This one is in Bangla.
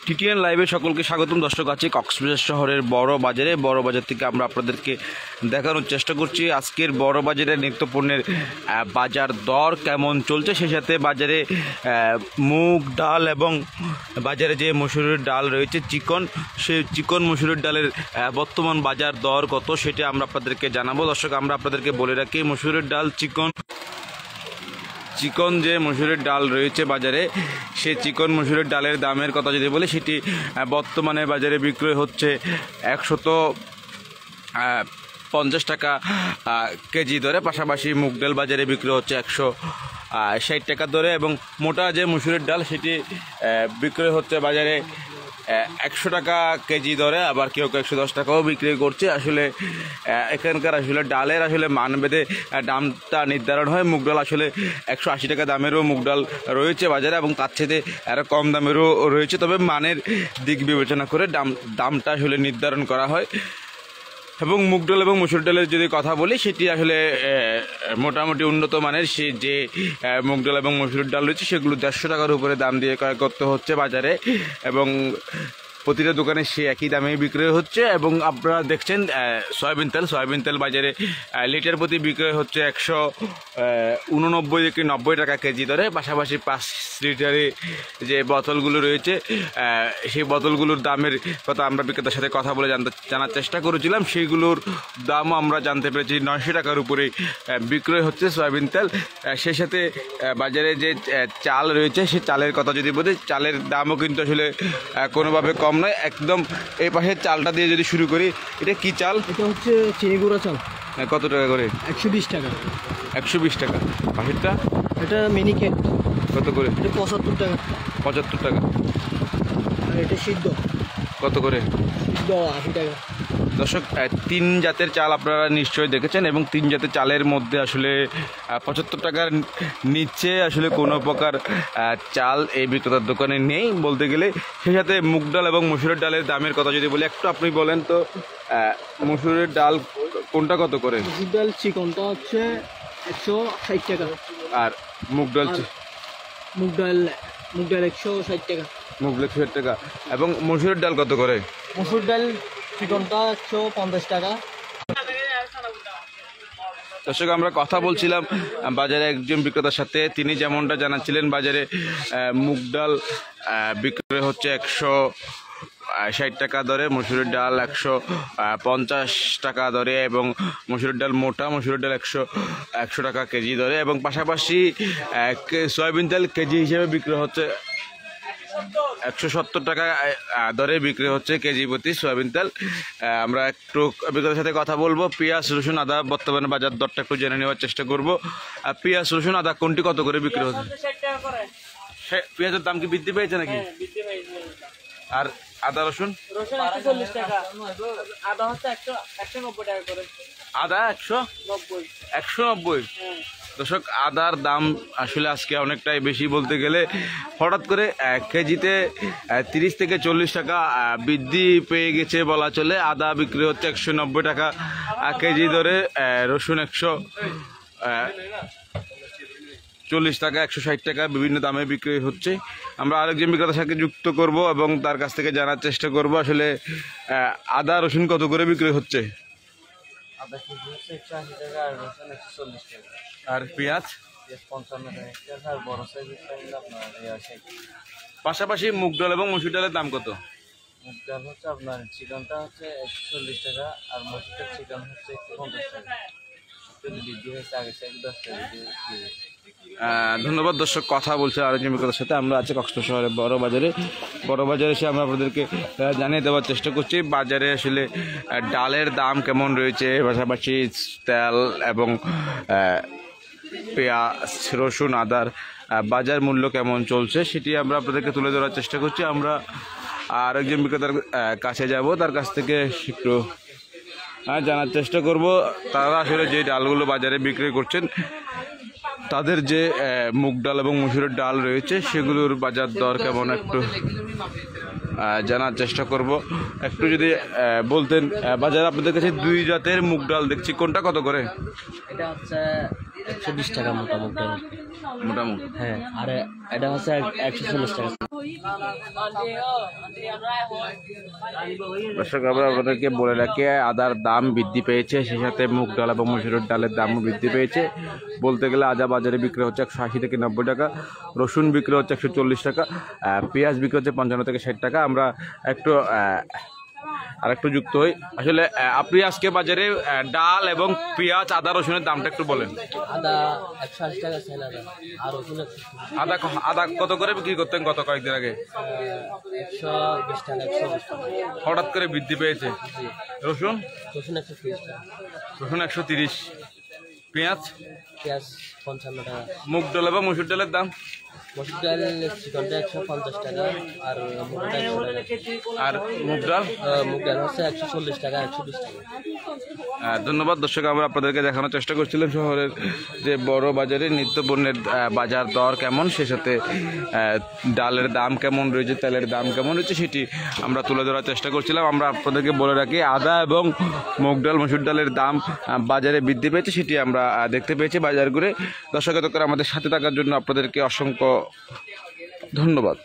টিটিএন লাইভে সকলকে স্বাগতম। দর্শক আছে কক্সবাজার শহরের বড় বাজার থেকে আমরা আপনাদেরকে দেখানোর চেষ্টা করছি আজকের বড় বাজারের নিত্যপণ্যের বাজার দর কেমন চলছে, সেই সাথে বাজারে মুগ ডাল এবং বাজারে যে মসুরের ডাল রয়েছে চিকন, সেই চিকন মসুরের ডালের বর্তমান বাজার দর কত সেটা আমরা আপনাদেরকে জানাবো। দর্শক আমরা আপনাদেরকে বলে রাখি, মসুরের ডাল চিকন যে মসুরের ডাল রয়েছে বাজারে, সেই চিকন মসুরের ডালের দামের কথা যদি বলি, সেটি বর্তমানে বাজারে বিক্রয় হচ্ছে 150 টাকা কেজি দরে। পাশাপাশি মুগ ডাল বাজারে বিক্রি হচ্ছে 160 টাকা দরে, এবং মোটা যে মসুরের ডাল সেটি বিক্রয় হচ্ছে বাজারে 100 টাকা কেজি দরে, আবার কেউ 110 টাকাও বিক্রি করছে। আসলে এখানকার আসলে ডালের আসলে মানভেদে দামটা নির্ধারণ হয়। মুগ ডাল আসলে 180 টাকা দামেরও মুগ ডাল রয়েছে বাজারে, এবং তার চেয়ে আরও কম দামেরও রয়েছে। তবে মানের দিক বিবেচনা করে দামটা আসলে নির্ধারণ করা হয়। এবং মুগ ডাল এবং মসুর ডালের যদি কথা বলি, সেটি আসলে মোটামুটি উন্নত মানের সে যে মুগ ডাল এবং মসুর ডাল রয়েছে, সেগুলো 150 টাকার উপরে দাম দিয়ে ক্রয় করতে হচ্ছে বাজারে, এবং প্রতিটা দোকানে সে একই দামেই বিক্রয় হচ্ছে। এবং আপনারা দেখছেন সয়াবিন তেল বাজারে লিটার প্রতি বিক্রয় হচ্ছে 189 থেকে 90 টাকা কেজি দরে। পাশাপাশি 5 লিটারে যে বোতলগুলো রয়েছে, সেই বোতলগুলোর দামের কথা আমরা বিক্রেতার সাথে কথা বলে জানার চেষ্টা করেছিলাম। সেইগুলোর দামও আমরা জানতে পেরেছি 900 টাকার উপরে বিক্রয় হচ্ছে সয়াবিন তেল। সেই সাথে বাজারে যে চাল রয়েছে, সেই চালের কথা যদি বলি, চালের দামও কিন্তু আসলে কোনোভাবে কম নয়। একদম এই পাশের চালটা দিয়ে যদি শুরু করি, এটা কি চাল? এটা হচ্ছে চিনি গুঁড়া চাল। কত টাকা করে? 120 টাকা। 120 টাকা। পাশেরটা এটা মিনিকেট কত করে? এটা 75 টাকা। 75 টাকা। আর এটা সিদ্ধ কত করে? সিদ্ধ 80 টাকা। দর্শক, 3 জাতের চাল আপনারা নিশ্চয়ই দেখেছেন, এবং 3 জাতের চালের মধ্যে আসলে 75 টাকার নিচে আসলে কোনো প্রকার চাল এই বিক্রেতার দোকানে নেই বলতে গেলে। সেই সাথে মুগ ডাল এবং মসুরের ডালের দামের কথা যদি বলি, একটু আপনি বলেন তো, মসুরের ডাল কোনটা কত করে? মসুর ডাল চিকনটা হচ্ছে 160 টাকা, আর মুগ ডাল 160 টাকা। মুগ ডাল 60 টাকা। এবং মসুরের ডাল কত করে? মসুর ডাল চিকনটা 150 টাকা। দর্শক, আমরা কথা বলছিলাম বাজারে একজন বিক্রেতার সাথে, তিনি যেমনটা জানাচ্ছিলেন, বাজারে মুগ ডাল বিক্রয় হচ্ছে 160 টাকা দরে, মসুরের ডাল 150 টাকা দরে, এবং মসুরের ডাল মোটা মসুরের ডাল 100 টাকা কেজি দরে। এবং পাশাপাশি সয়াবিন তেল কেজি হিসেবে বিক্রি হচ্ছে 170 টাকা দরে বিক্রি হচ্ছে কেজি প্রতি সয়াবিন তেল। আমরা একটু বিক্রেতার সাথে কথা বলবো। পেঁয়াজ, রসুন, আদা বর্তমানে বাজার দরটা একটু জেনে নেওয়ার চেষ্টা করবো। পেঁয়াজ, রসুন, আদা কোনটি কত করে বিক্রি হচ্ছে? পেঁয়াজের দাম কি বৃদ্ধি পেয়েছে নাকি? আর আদা, রসুন? 140 টাকা। আদা হচ্ছে 190 টাকা করে। আদা 190। দর্শক, আদার দাম আসলে আজকে অনেকটাই বেশি বলতে গেলে। হঠাৎ করে কেজিতে 30 থেকে 40 টাকা বৃদ্ধি পেয়ে গেছে বলা চলে। আদা বিক্রি হচ্ছে 190 টাকা কেজি দরে, রসুন 140 টাকা, 160 টাকা, বিভিন্ন দামে বিক্রি হচ্ছে। আমরা আরেকজন বিক্রেতার সাথে যুক্ত করব এবং তার কাছ থেকে জানার চেষ্টা করব আসলে আদা, রসুন কত করে বিক্রি হচ্ছে? আদা কেজি হচ্ছে 180 টাকা, আর রসুন 140 টাকা। আর পেঁয়াজ 55 টাকা, আর বড় সাইজের আপনার 60। পাশাপাশি মুগ ডাল এবং মসুর ডালের দাম কত? মুগ ডাল হচ্ছে আপনার চিকনটা হচ্ছে 140 টাকা, আর মসুরটা চিকন হচ্ছে 150 টাকা। বৃদ্ধি হয়েছে, আগে থেকে 10 টাকা বৃদ্ধি। ধন্যবাদ। দর্শক, কথা বলছে আরেকজন বিক্রেতার সাথে। আমরা আছি কক্সবাজার শহরের বড় বাজারে এসে আমরা আপনাদেরকে জানিয়ে দেওয়ার চেষ্টা করছি বাজারে আসলে ডালের দাম কেমন রয়েছে, পাশাপাশি তেল এবং পেঁয়াজ, রসুন, আদার বাজার মূল্য কেমন চলছে, সেটি আমরা আপনাদেরকে তুলে ধরার চেষ্টা করছি। আমরা আরেকজন বিক্রেতার কাছে যাব, তার কাছ থেকে একটু জানার চেষ্টা করব তারা আসলে যে ডালগুলো বাজারে বিক্রি করছেন, তাদের যে মুগ ডাল এবং মসুরের ডাল রয়েছে, সেগুলোর বাজার দর কেমন একটু জানার চেষ্টা করব। একটু যদি বলতেন, বাজারে আপনাদের কাছে 2 জাতের মুগ ডাল দেখছি, কোনটা কত করে? এটা হচ্ছে 120 টাকা মোটা মুগ ডাল। মোটামুটি হ্যাঁ, আর এটা হচ্ছে 140 টাকা। দর্শক আমরা আপনাদেরকে বলে রাখি আদার দাম বৃদ্ধি পেয়েছে, সেই সাথে মুগ ডাল এবং মসুরের ডালের দামও বৃদ্ধি পেয়েছে। বলতে গেলে আদা বাজারে বিক্রি হচ্ছে 180 থেকে 90 টাকা, রসুন বিক্রি হচ্ছে 140 টাকা, পেঁয়াজ বিক্রি হচ্ছে 55 থেকে 60 টাকা। আমরা একটু আরেকটু যুক্ত হই। আসলে আপনি আজকে বাজারে ডাল এবং পেঁয়াজ আদা রসুনের দামটা একটু বলেন। আদা 180 টাকা সেল আদা, আর রসুন আদা আদা কত করে বিক্রি করতেন গত কয়েকদিন আগে? 120 টাকা, 120 টাকা। হঠাৎ করে বৃদ্ধি পেয়েছে। জি, রসুন রসুন 130 টাকা, রসুন 130, পেঁয়াজ, পেঁয়াজ 55 টাকা। মুগ ডাল এবং মসুর ডালের দাম? মসুর ডাল চিকনটা 150 টাকা, আর মোটাটা 100 টাকা। আর মুগ ডাল? মুগ ডাল হচ্ছে 140 টাকা, 120 টাকা। ধন্যবাদ। দর্শক আমরা আপনাদেরকে দেখানোর চেষ্টা করছিলাম শহরের যে বড় বাজারে নিত্য পণ্যের বাজার দর কেমন, সে সাথে ডালের দাম কেমন রয়েছে, তেলের দাম কেমন রয়েছে সেটি আমরা তুলে ধরার চেষ্টা করছিলাম। আমরা আপনাদেরকে বলে রাখি আদা এবং মুগ ডাল মসুর ডালের দাম বাজারে বৃদ্ধি পেয়েছে, সেটি আমরা দেখতে পেয়েছি বাজার ঘুরে। দর্শক এত করে আমাদের সাথে থাকার জন্য আপনাদেরকে অসংখ্য ধন্যবাদ।